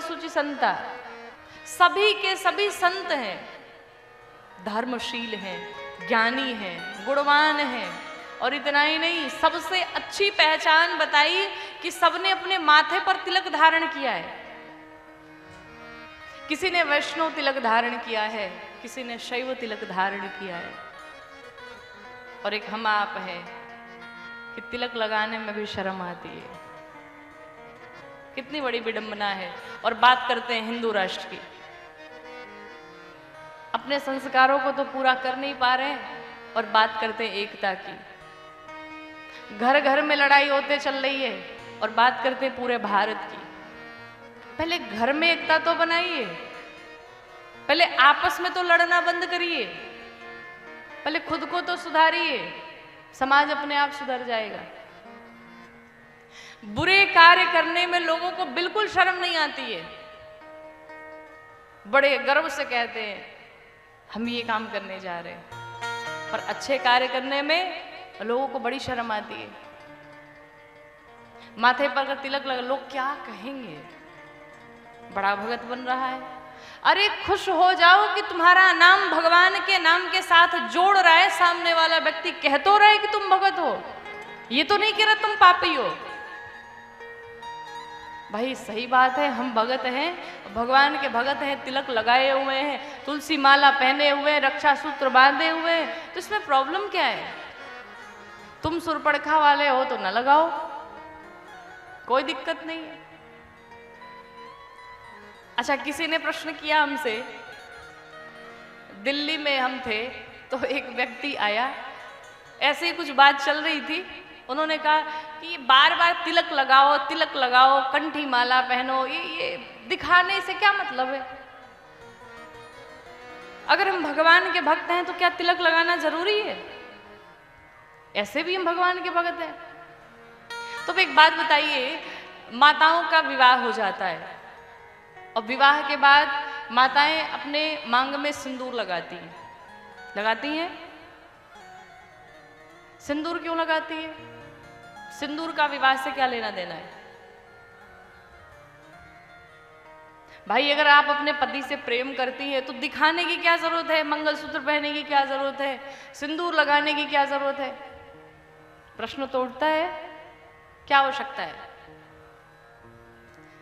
शुचि संता, सभी के सभी संत हैं, धर्मशील हैं, ज्ञानी हैं, गुणवान हैं। और इतना ही नहीं, सबसे अच्छी पहचान बताई कि सबने अपने माथे पर तिलक धारण किया है। किसी ने वैष्णव तिलक धारण किया है, किसी ने शैव तिलक धारण किया है, और एक हम आप हैं कि तिलक लगाने में भी शर्म आती है। कितनी बड़ी विडंबना है। और बात करते हैं हिंदू राष्ट्र की, अपने संस्कारों को तो पूरा कर नहीं पा रहे हैं, और बात करते हैं एकता की। घर घर में लड़ाई होते चल रही है, और बात करते हैं पूरे भारत की। पहले घर में एकता तो बनाइए, पहले आपस में तो लड़ना बंद करिए, पहले खुद को तो सुधारिए, समाज अपने आप सुधर जाएगा। बुरे कार्य करने में लोगों को बिल्कुल शर्म नहीं आती है, बड़े गर्व से कहते हैं हम ये काम करने जा रहे हैं, पर अच्छे कार्य करने में लोगों को बड़ी शर्म आती है। माथे पर अगर तिलक लगा, लोग क्या कहेंगे, बड़ा भगत बन रहा है। अरे खुश हो जाओ कि तुम्हारा नाम भगवान के नाम के साथ जोड़ रहा है सामने वाला व्यक्ति। कह तो रहे कि तुम भगत हो, ये तो नहीं कह रहा तुम पापी हो। भाई सही बात है, हम भगत हैं, भगवान के भगत हैं, तिलक लगाए हुए हैं, तुलसी माला पहने हुए, रक्षा सूत्र बांधे हुए, तो इसमें प्रॉब्लम क्या है? तुम सुरपड़खा वाले हो तो न लगाओ, कोई दिक्कत नहीं है। अच्छा, किसी ने प्रश्न किया हमसे, दिल्ली में हम थे तो एक व्यक्ति आया, ऐसे ही कुछ बात चल रही थी, उन्होंने कहा कि बार बार तिलक लगाओ, तिलक लगाओ, कंठी माला पहनो, ये दिखाने से क्या मतलब है? अगर हम भगवान के भक्त हैं तो क्या तिलक लगाना जरूरी है? ऐसे भी हम भगवान के भक्त हैं। तो एक बात बताइए, माताओं का विवाह हो जाता है और विवाह के बाद माताएं अपने मांग में सिंदूर लगाती हैं। सिंदूर क्यों लगाती है? सिंदूर का विवाह से क्या लेना देना है? भाई अगर आप अपने पति से प्रेम करती हैं तो दिखाने की क्या जरूरत है? मंगलसूत्र पहनने की क्या जरूरत है? सिंदूर लगाने की क्या जरूरत है? प्रश्न तो उठता है, क्या आवश्यकता है?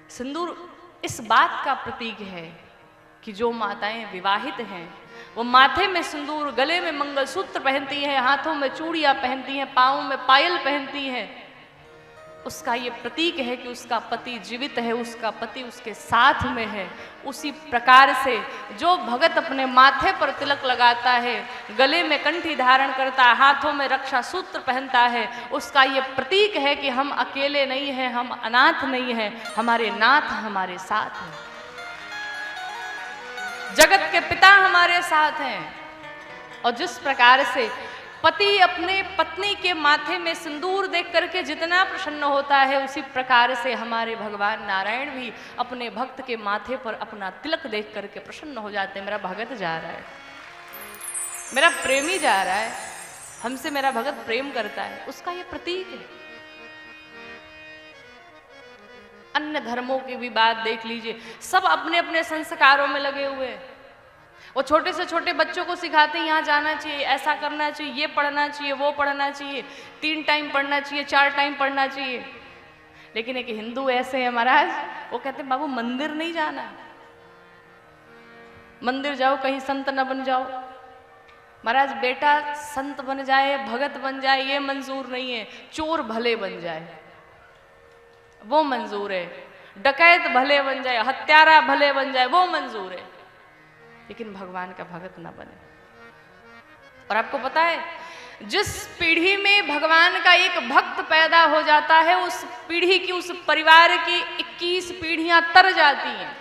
सिंदूर इस बात का प्रतीक है कि जो माताएं विवाहित हैं वो माथे में सिंदूर, गले में मंगलसूत्र पहनती हैं, हाथों में चूड़ियां पहनती हैं, पांवों में पायल पहनती हैं, उसका ये प्रतीक है कि उसका पति जीवित है, उसका पति उसके साथ में है। उसी प्रकार से जो भगत अपने माथे पर तिलक लगाता है, गले में कंठी धारण करता है, हाथों में रक्षा सूत्र पहनता है, उसका ये प्रतीक है कि हम अकेले नहीं हैं, हम अनाथ नहीं हैं, हमारे नाथ हमारे साथ हैं, जगत के पिता हमारे साथ हैं। और जिस प्रकार से पति अपने पत्नी के माथे में सिंदूर देख करके जितना प्रसन्न होता है, उसी प्रकार से हमारे भगवान नारायण भी अपने भक्त के माथे पर अपना तिलक देख करके प्रसन्न हो जाते हैं। मेरा भगत जा रहा है, मेरा प्रेमी जा रहा है, हमसे मेरा भगत प्रेम करता है, उसका ये प्रतीक है। अन्य धर्मों की भी बात देख लीजिए, सब अपने अपने संस्कारों में लगे हुए हैं। वो छोटे से छोटे बच्चों को सिखाते हैं यहाँ जाना चाहिए, ऐसा करना चाहिए, ये पढ़ना चाहिए, वो पढ़ना चाहिए, 3 टाइम पढ़ना चाहिए, 4 टाइम पढ़ना चाहिए। लेकिन एक हिंदू ऐसे है महाराज, वो कहते हैं बाबू मंदिर नहीं जाना, मंदिर जाओ कहीं संत न बन जाओ। महाराज बेटा संत बन जाए, भगत बन जाए, ये मंजूर नहीं है, चोर भले बन जाए वो मंजूर है, डकैत भले बन जाए, हत्यारा भले बन जाए वो मंजूर है, लेकिन भगवान का भगत ना बने। और आपको पता है, जिस पीढ़ी में भगवान का एक भक्त पैदा हो जाता है, उस पीढ़ी की, उस परिवार की 21 पीढ़ियां तर जाती हैं।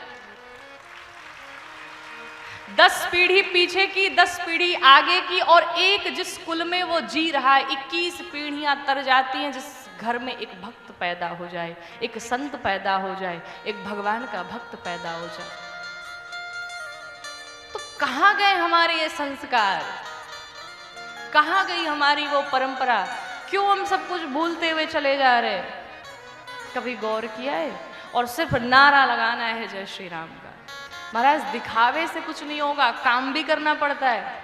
10 पीढ़ी पीछे की, 10 पीढ़ी आगे की, और एक जिस कुल में वो जी रहा है, 21 पीढ़ियां तर जाती हैं। जिस घर में एक भक्त पैदा हो जाए, एक संत पैदा हो जाए, एक भगवान का भक्त पैदा हो जाए, तो कहाँ गए हमारे ये संस्कार, कहाँ गई हमारी वो परंपरा? क्यों हम सब कुछ भूलते हुए चले जा रहे हैं? कभी गौर किया है? और सिर्फ नारा लगाना है जय श्री राम का। महाराज दिखावे से कुछ नहीं होगा, काम भी करना पड़ता है।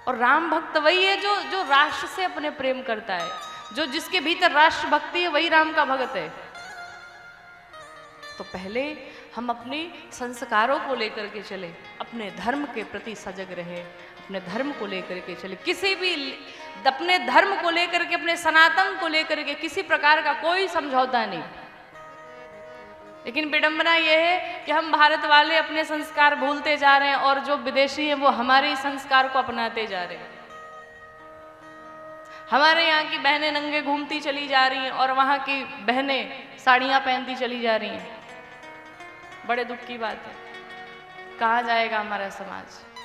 और राम भक्त वही है जो जो राष्ट्र से अपने प्रेम करता है, जो जिसके भीतर राष्ट्र भक्ति है वही राम का भक्त है। तो पहले हम अपने संस्कारों को लेकर के चले, अपने धर्म के प्रति सजग रहे, अपने धर्म को लेकर के चले। किसी भी अपने धर्म को लेकर के, अपने सनातन को लेकर के किसी प्रकार का कोई समझौता नहीं। लेकिन विडंबना यह है कि हम भारत वाले अपने संस्कार भूलते जा रहे हैं और जो विदेशी हैं वो हमारे ही संस्कार को अपनाते जा रहे हैं। हमारे यहाँ की बहनें नंगे घूमती चली जा रही हैं और वहाँ की बहनें साड़ियाँ पहनती चली जा रही हैं। बड़े दुख की बात है। कहाँ जाएगा हमारा समाज?